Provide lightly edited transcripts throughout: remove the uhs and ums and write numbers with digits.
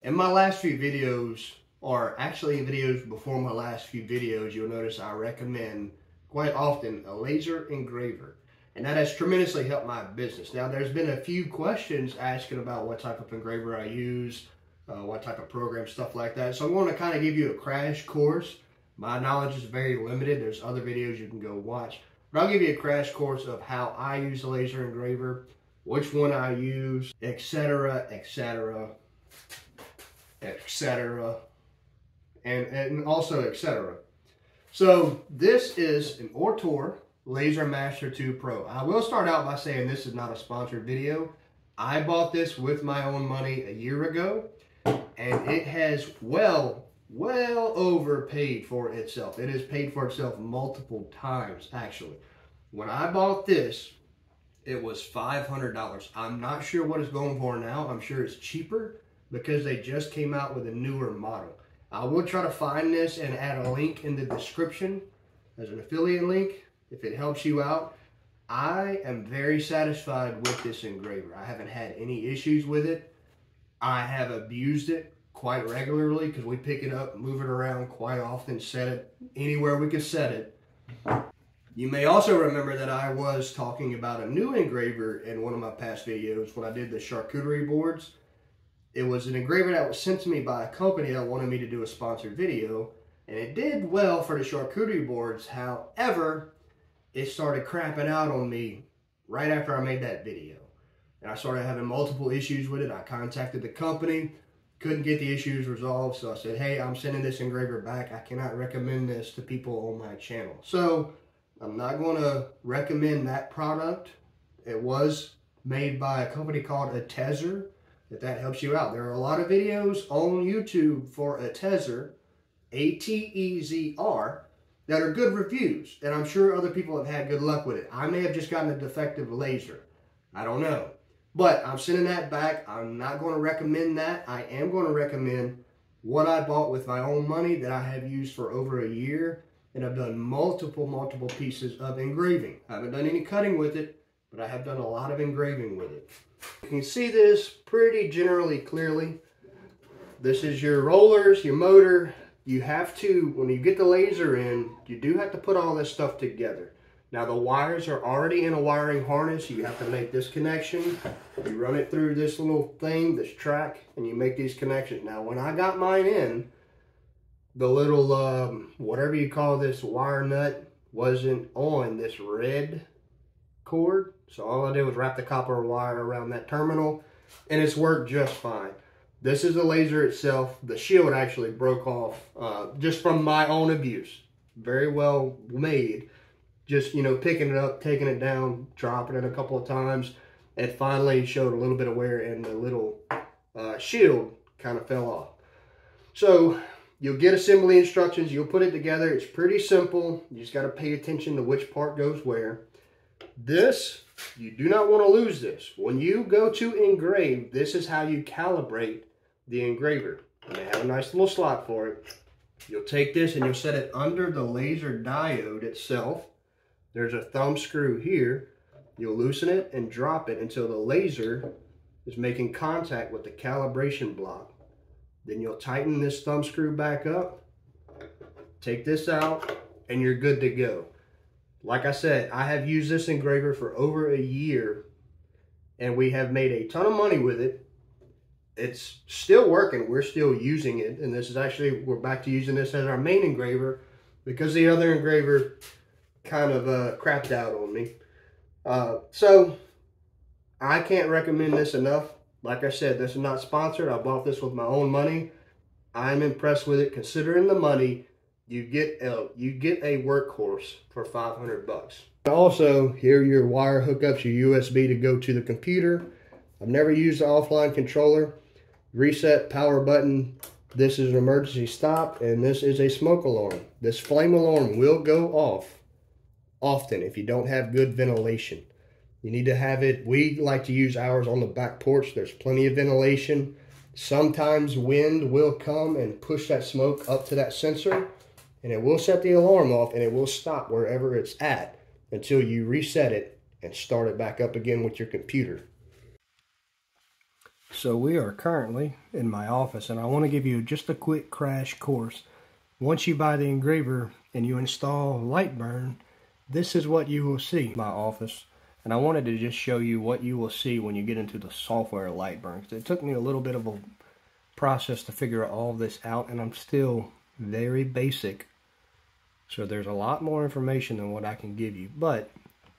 In my last few videos, or actually videos before my last few videos, you'll notice I recommend quite often a laser engraver. And that has tremendously helped my business. Now, there's been a few questions asking about what type of engraver I use, what type of program, stuff like that. So I'm going to kind of give you a crash course. My knowledge is very limited. There's other videos you can go watch. But I'll give you a crash course of how I use the laser engraver, which one I use, etc., etc., etc., and also etc. So this is an Ortor Laser Master 2 Pro. I will start out by saying this is not a sponsored video. I bought this with my own money a year ago, and it has well overpaid for itself. It has paid for itself multiple times, actually. When I bought this, it was $500. I'm not sure what it's going for now. I'm sure it's cheaper because they just came out with a newer model. I will try to find this and add a link in the description as an affiliate link if it helps you out. I am very satisfied with this engraver. I haven't had any issues with it. I have abused it quite regularly because we pick it up, move it around quite often, set it anywhere we can set it. You may also remember that I was talking about a new engraver in one of my past videos when I did the charcuterie boards. It was an engraver that was sent to me by a company that wanted me to do a sponsored video, and it did well for the charcuterie boards. However, it started crapping out on me right after I made that video. And I started having multiple issues with it. I contacted the company, couldn't get the issues resolved, so I said, hey, I'm sending this engraver back. I cannot recommend this to people on my channel. So I'm not going to recommend that product. It was made by a company called Atezer, if that helps you out. There are a lot of videos on YouTube for Atezer, A-T-E-Z-R, that are good reviews, and I'm sure other people have had good luck with it. I may have just gotten a defective laser. I don't know. But I'm sending that back. I'm not going to recommend that. I am going to recommend what I bought with my own money that I have used for over a year, and I've done multiple pieces of engraving. I haven't done any cutting with it, but I have done a lot of engraving with it. You can see this pretty generally clearly. This is your rollers, your motor. You have to, when you get the laser in, you do have to put all this stuff together. Now the wires are already in a wiring harness. You have to make this connection. You run it through this little thing, this track, and you make these connections. Now when I got mine in, the little, whatever you call this wire nut wasn't on this red cord. So all I did was wrap the copper wire around that terminal, and it's worked just fine. This is the laser itself. The shield actually broke off just from my own abuse. Very well made. Just, you know, picking it up, taking it down, dropping it a couple of times. It finally showed a little bit of wear, and the little shield kind of fell off. So you'll get assembly instructions. You'll put it together. It's pretty simple. You just got to pay attention to which part goes where. This, you do not want to lose this. When you go to engrave, this is how you calibrate the engraver. And they have a nice little slot for it. You'll take this and you'll set it under the laser diode itself. There's a thumb screw here. You'll loosen it and drop it until the laser is making contact with the calibration block. Then you'll tighten this thumb screw back up, take this out, and you're good to go. Like I said, I have used this engraver for over a year, and we have made a ton of money with it. It's still working. We're still using it, and this is actually, we're back to using this as our main engraver because the other engraver kind of crapped out on me. So I can't recommend this enough. Like I said, this is not sponsored. I bought this with my own money. I'm impressed with it. Considering the money, you get a workhorse for 500 bucks. Also, here are your wire hookups, your USB to go to the computer. I've never used the offline controller. Reset power button. This is an emergency stop, and this is a smoke alarm. This flame alarm will go off often if you don't have good ventilation. You need to have it. We like to use ours on the back porch. There's plenty of ventilation. Sometimes wind will come and push that smoke up to that sensor, and it will set the alarm off, and it will stop wherever it's at until you reset it and start it back up again with your computer. So we are currently in my office, and I want to give you just a quick crash course. Once you buy the engraver and you install Lightburn, this is what you will see in my office. And I wanted to just show you what you will see when you get into the software Lightburn. It took me a little bit of a process to figure all this out, and I'm still very basic. So there's a lot more information than what I can give you. But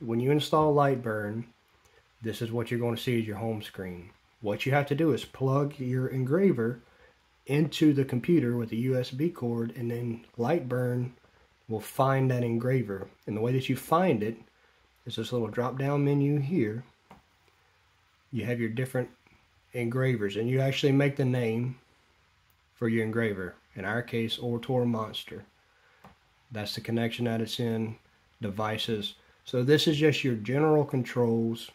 when you install Lightburn, this is what you're going to see as your home screen. What you have to do is plug your engraver into the computer with a USB cord, and then Lightburn will find that engraver. And the way that you find it is this little drop down menu here. You have your different engravers, and you actually make the name for your engraver. In our case, Ortor Monster. That's the connection that it's in, devices. So this is just your general controls.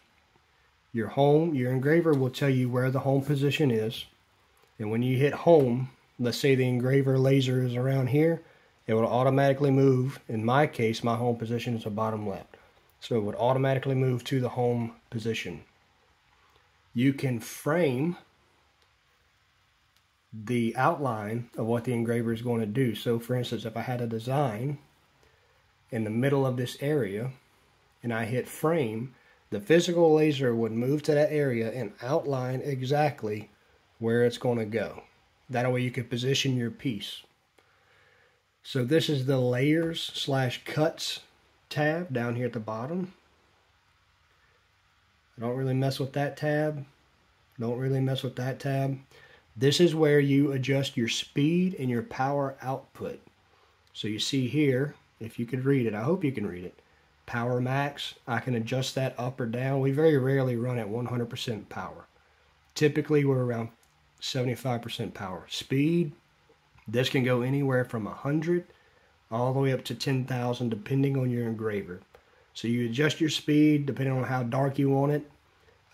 Your home, your engraver will tell you where the home position is. And when you hit home, let's say the engraver laser is around here, it will automatically move. In my case, my home position is the bottom left. So it would automatically move to the home position. You can frame the outline of what the engraver is going to do. So for instance, if I had a design in the middle of this area and I hit frame, the physical laser would move to that area and outline exactly where it's going to go. That way you can position your piece. So this is the layers / cuts tab down here at the bottom. I don't really mess with that tab. Don't really mess with that tab. This is where you adjust your speed and your power output. So you see here, if you could read it, I hope you can read it. Power max, I can adjust that up or down. We very rarely run at 100% power. Typically we're around 75% power. Speed, this can go anywhere from 100 all the way up to 10,000 depending on your engraver. So you adjust your speed depending on how dark you want it.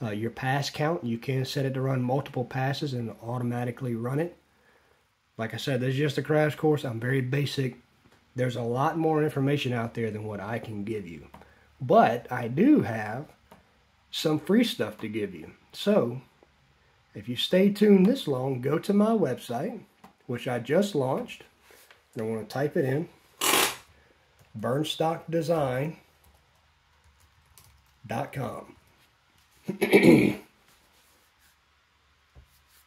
Your pass count, you can set it to run multiple passes and automatically run it. Like I said, this is just a crash course. I'm very basic. There's a lot more information out there than what I can give you. But I do have some free stuff to give you. So, if you stay tuned this long, go to my website, which I just launched. And I want to type it in. Burnstockdesign.com.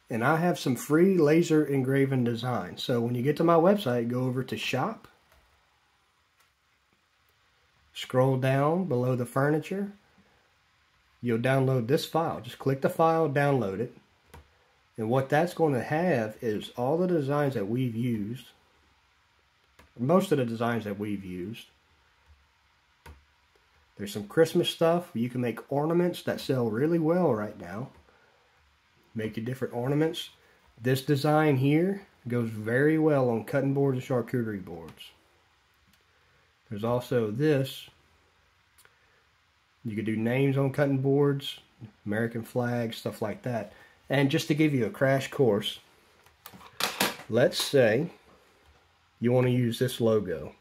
And I have some free laser engraving designs. So when you get to my website, go over to shop. Scroll down below the furniture. You'll download this file. Just click the file, download it. And what that's going to have is all the designs that we've used. Most of the designs that we've used. There's some Christmas stuff. You can make ornaments that sell really well right now. Make your different ornaments. This design here goes very well on cutting boards and charcuterie boards. There's also this. You could do names on cutting boards, American flags, stuff like that. And just to give you a crash course, let's say you want to use this logo,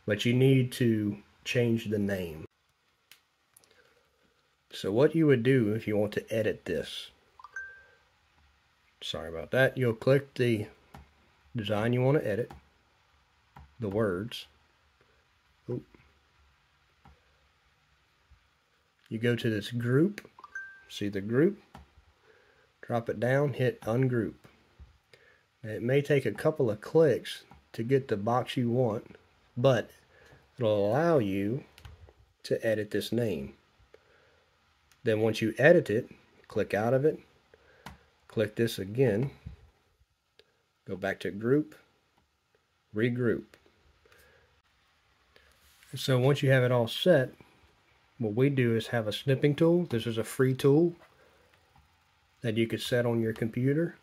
but you need to change the name. So what you would do if you want to edit this, sorry about that, you'll click the design you want to edit, the words. Oop. You go to this group, see the group, drop it down, hit ungroup. Now, it may take a couple of clicks to get the box you want, but it'll allow you to edit this name. Then once you edit it, click out of it, click this again, go back to group, regroup. So once you have it all set, what we do is have a snipping tool. This is a free tool that you could set on your computer.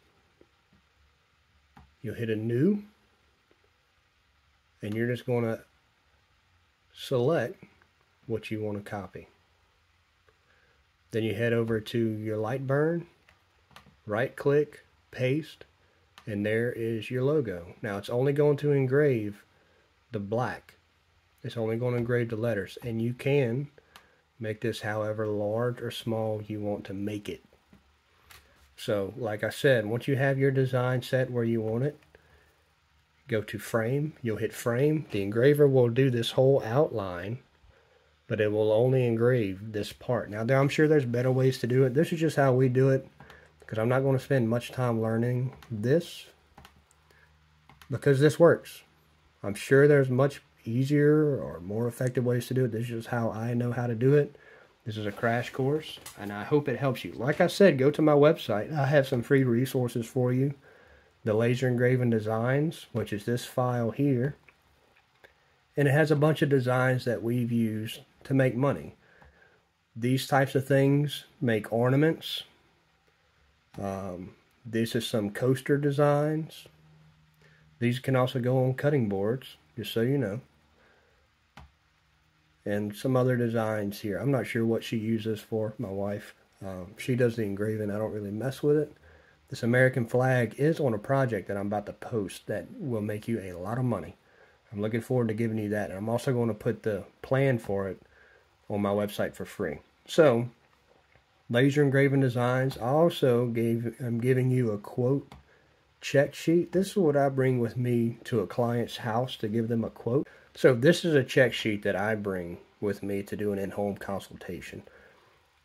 You'll hit a new, and you're just going to select what you want to copy. Then you head over to your Lightburn, right click, paste, and there is your logo. Now it's only going to engrave the black. It's only going to engrave the letters, and you can make this however large or small you want to make it. So, like I said, once you have your design set where you want it, go to frame, you'll hit frame. The engraver will do this whole outline, but it will only engrave this part. Now, I'm sure there's better ways to do it. This is just how we do it, because I'm not going to spend much time learning this, because this works. I'm sure there's much easier or more effective ways to do it. This is just how I know how to do it. This is a crash course, and I hope it helps you. Like I said, go to my website. I have some free resources for you. The laser engraving designs, which is this file here. And it has a bunch of designs that we've used to make money. These types of things make ornaments. This is some coaster designs. These can also go on cutting boards, just so you know. And some other designs here. I'm not sure what she uses for, my wife. She does the engraving. I don't really mess with it. This American flag is on a project that I'm about to post that will make you a lot of money. I'm looking forward to giving you that. And I'm also going to put the plan for it on my website for free. So, laser engraving designs. I'm giving you a quote check sheet. This is what I bring with me to a client's house to give them a quote. So this is a check sheet that I bring with me to do an in-home consultation.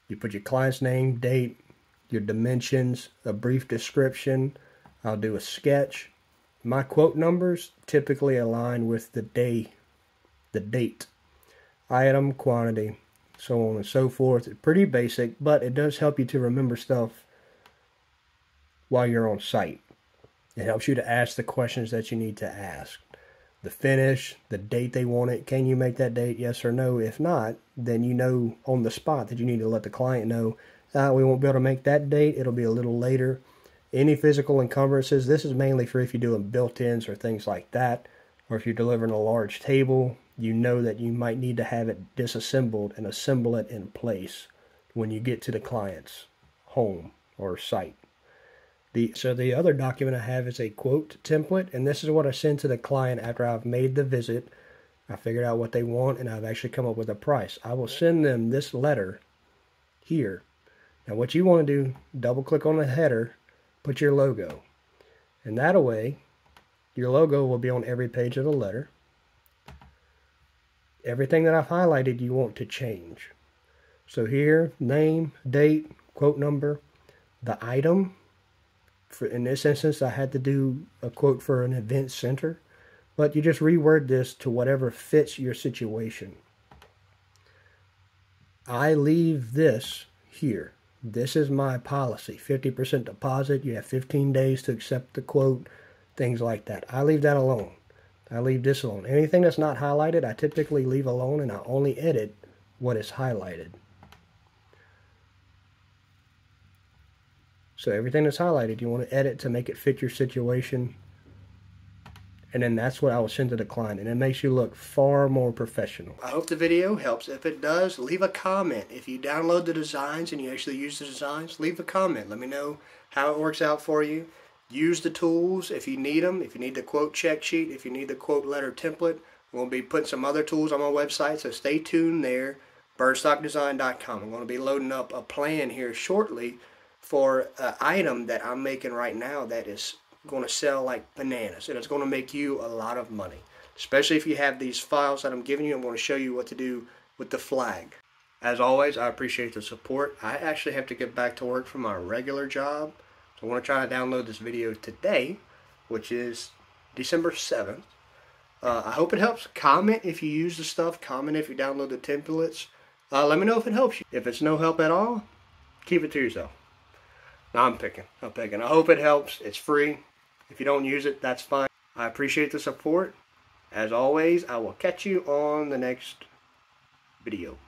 You put your client's name, date, your dimensions, a brief description. I'll do a sketch. My quote numbers typically align with the day, the date, item, quantity, so on and so forth. It's pretty basic, but it does help you to remember stuff while you're on site. It helps you to ask the questions that you need to ask. The finish, the date they want it. Can you make that date? Yes or no. If not, then you know on the spot that you need to let the client know, we won't be able to make that date. It'll be a little later. Any physical encumbrances, this is mainly for if you're doing built-ins or things like that. Or if you're delivering a large table, you know that you might need to have it disassembled and assemble it in place when you get to the client's home or site. So the other document I have is a quote template, and this is what I send to the client after I've made the visit. I figured out what they want, and I've actually come up with a price. I will send them this letter here. Now what you want to do, double click on the header, put your logo. And that way, your logo will be on every page of the letter. Everything that I've highlighted you want to change. So here, name, date, quote number, the item. In this instance, I had to do a quote for an event center, but you just reword this to whatever fits your situation. I leave this here. This is my policy. 50% deposit. You have 15 days to accept the quote, things like that. I leave that alone. I leave this alone. Anything that's not highlighted, I typically leave alone, and I only edit what is highlighted. So everything that's highlighted, you want to edit to make it fit your situation. And then that's what I will send to the client. And it makes you look far more professional. I hope the video helps. If it does, leave a comment. If you download the designs and you actually use the designs, leave a comment. Let me know how it works out for you. Use the tools if you need them. If you need the quote check sheet, if you need the quote letter template, we'll be putting some other tools on my website. So stay tuned there. Burnstockdesign.com. I'm going to be loading up a plan here shortly for an item that I'm making right now that is going to sell like bananas, and it's going to make you a lot of money, especially if you have these files that I'm giving you. I'm going to show you what to do with the flag. As always, I appreciate the support. I actually have to get back to work for my regular job, so I want to try to download this video today, which is December 7th. I hope it helps. Comment if you use the stuff. Comment if you download the templates. Let me know if it helps you. If it's no help at all, keep it to yourself. No, I'm picking. I hope it helps. It's free. If you don't use it, that's fine. I appreciate the support. As always, I will catch you on the next video.